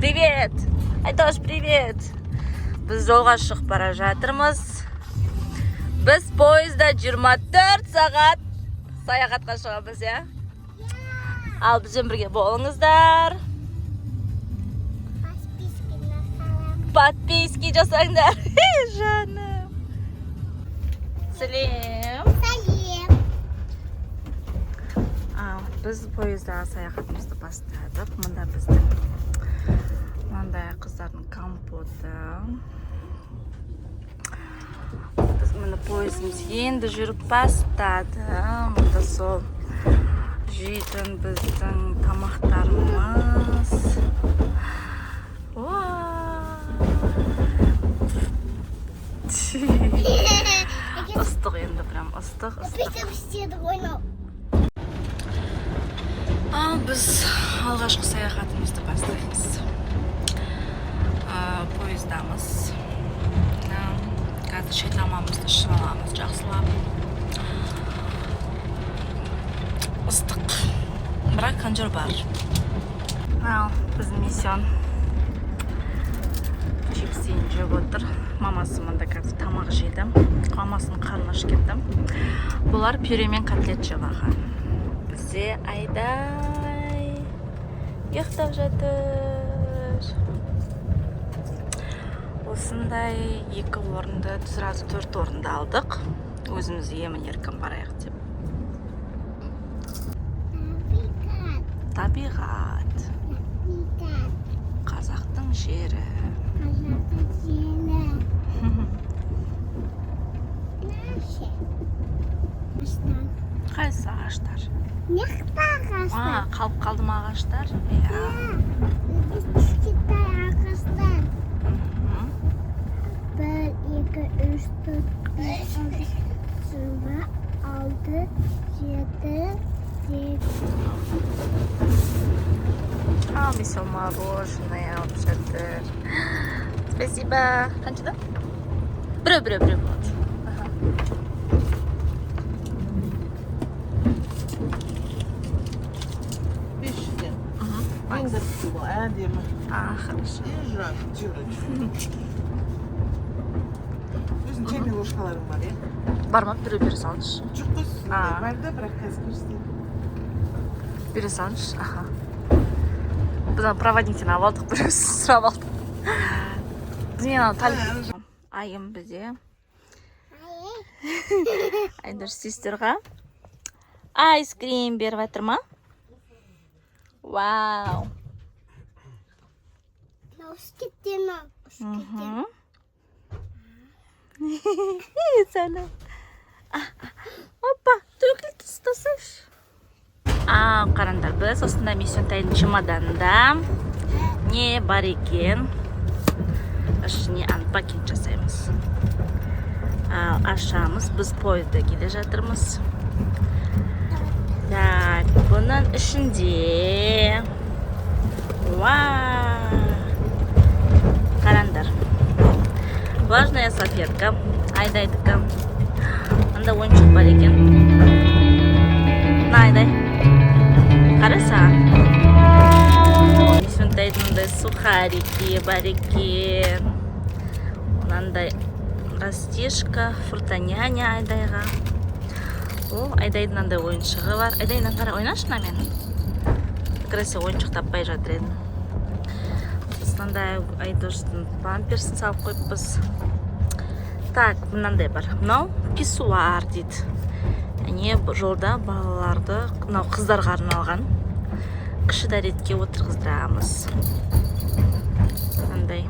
Привет! Айтош, привет! Біз жолға шығып бара жатырмыз. Біз поезда 24 сағат саяхатқа шығамыз, я? Ал бізбен бірге болыңыздар. Подписки жасаңдар. Жаным. Сәлем. Біз поездағы саяхатымызды бастадық. Мұнда біздің мынандай қыздардың компоты. Біз мұны поездымыз енді жүріп бастады. Мұнда сол жейтін біздің тамақтарымыз. Ыстық енді, прям ыстық. Ал біз алғашқы саяхатымызды бастаймыз. Поездамыз. Қазір шайтамамызды шыналамыз, жақсылап. Ыстық. Бірақ қанжыр бар. Ал біздің миссион чипсін жеп отыр. Мамасы мұнда қазір тамақ жейді. Мамасының қарны ашып кетті. Бұлар пюремен котлет жеп алған. Бізде Айдай ұйықтап жатыр. Осындай 2 орынды, сразу 4 орынды алдық. Өзіміз емін-еркін барайық деп. Табиғат. Қазақтың жері. Қайсы ағаштар? Қалып қалды ма ағаштар? Кішкентай ағаштар. 1, 2, 3, 4, 5, 6, 7, 8. Весел мороженое алып жатыр. Спасибо. Қаншада? Біреу болады. Хорошо. Өзің чайный ложкаларың бар, е? Бар ма? Біреу бере салыңызшы. Жоқ қой, бар да, бірақ қазір көрсетейін. Бере салыңызшы. Бұдан проводниктен алып алдық, біреу сұрап алдық. Бізмен талып. Айым бізде. Айдыр сестерға айскрим беріп жатыр ма? Вау! Сәлі. Опа, төкілді ұстасыш. Қарандар, біз осында миссионтайдың чемоданында не бар екен? Ішіне анпакинг жасаймыз. Ашамыз, біз поезда келе жатырмыз. Так, бұның ішінде қарандар. Влажная салфетка. Айдайдікі. Анда ойыншық бар екен. Айдай. Қараса. Миссионтайдың сухарики бар екен. Онандай растишка, фрутаняня Айдайға. Айдайдың андай ойыншығы бар. Айдайдан қара ойнашы на мен. Көкіресе ойыншық таппай жатыр едім. Осындай Айдоштың памперсін салып қойыппыз. Так, мынандай бар. Мынау писсуар дейді. Әне жолда балаларды, мынау қыздарға арналған кіші дәретке отырғыздырамыз. Мынандай.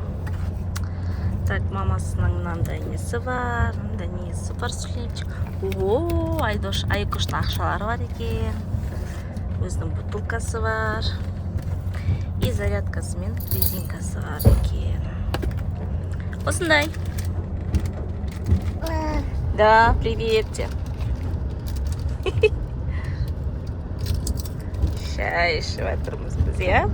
Так, мамасының мынандай несі бар, мынандай несі бар, сүлемчик. Айкоштың ақшалары бар екен. Өзінің бутылкасы бар. И зарядкасы мен резинкасы бар екен. Осындай. Да, привет. Шай ішіп жатырмыз біз, я?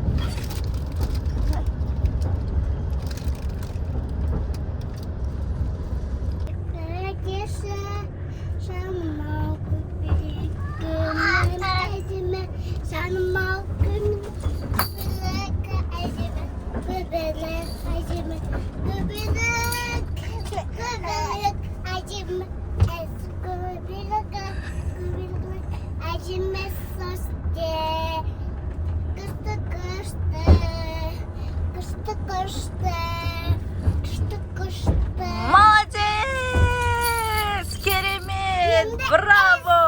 Göbelek acımı. Göbelek. Göbelek acımı. Göbelek. Göbelek acımı soste. Kıştı kıştı. Kıştı kıştı. Kıştı kıştı. Молодец! Керемет! Браво!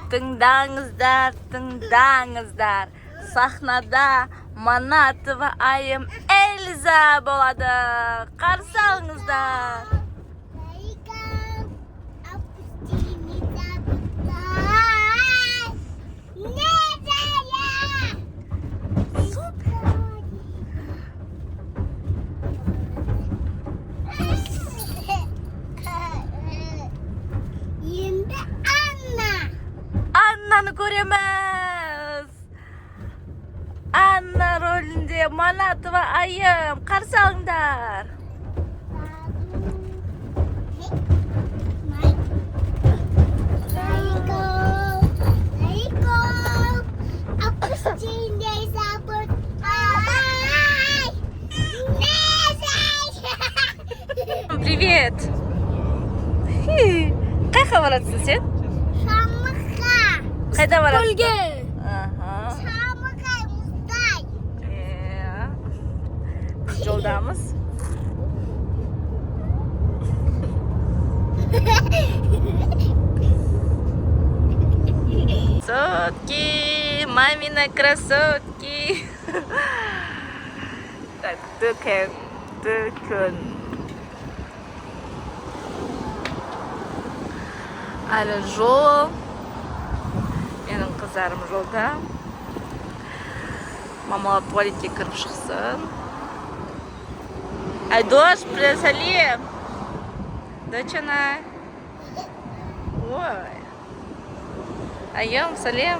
Тыңдаңыздар, тыңдаңыздар. Сахнада Манатова айым Эльза болады. Қарсы алыңыздар. Лайкам, опусти меня туда. Не зая. Енді Анна. Аннаны көреміз. Анна рөлінде Манатова айым. Қарсы алыңдар. Привет. Қайда барасың сен? Қайда барасың? Көлге. Біз жолдамыз. Красотки, мамины красотки. Так, дүкен. Әлі жол. Менің қыздарым жолда. Мамалар туалетке кіріп шықсын. Айдош, привет, салем. Дочана. Ой. Айым, салем.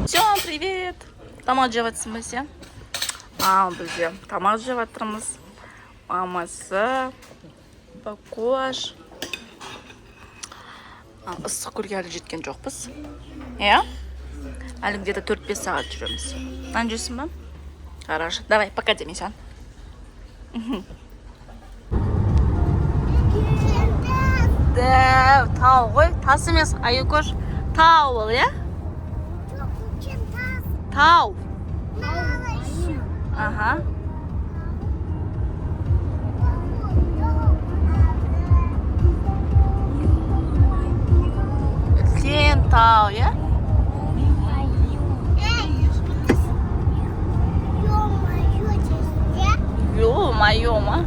Всем привет. Тамақ жеп жатырмыз, сен? Бізде тамақ жеп жатырмыз. Мамасы, Бакош. Ыстық көлге әлі жеткен жоқпыз. Иә? Әлі где-то 4-5 сағат жүреміз. Нан жүйсің ба? Хорошо. Давай, пока деме сен. Дәу, тау ғой. Тас емес, Айкош. Тау ол, иә? Тау. Ага. Сен тау, иә? Ё-моё, ма?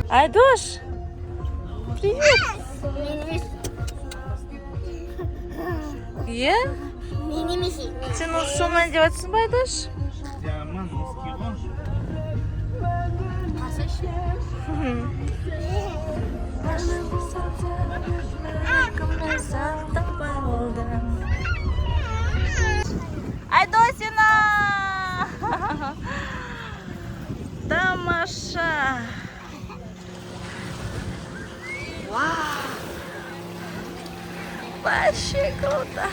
Айдош, привет. Е? Сен осы жолмен деп жатсың ба, Айдош? Айдосина! Тамаша! Вау! Вообще круто!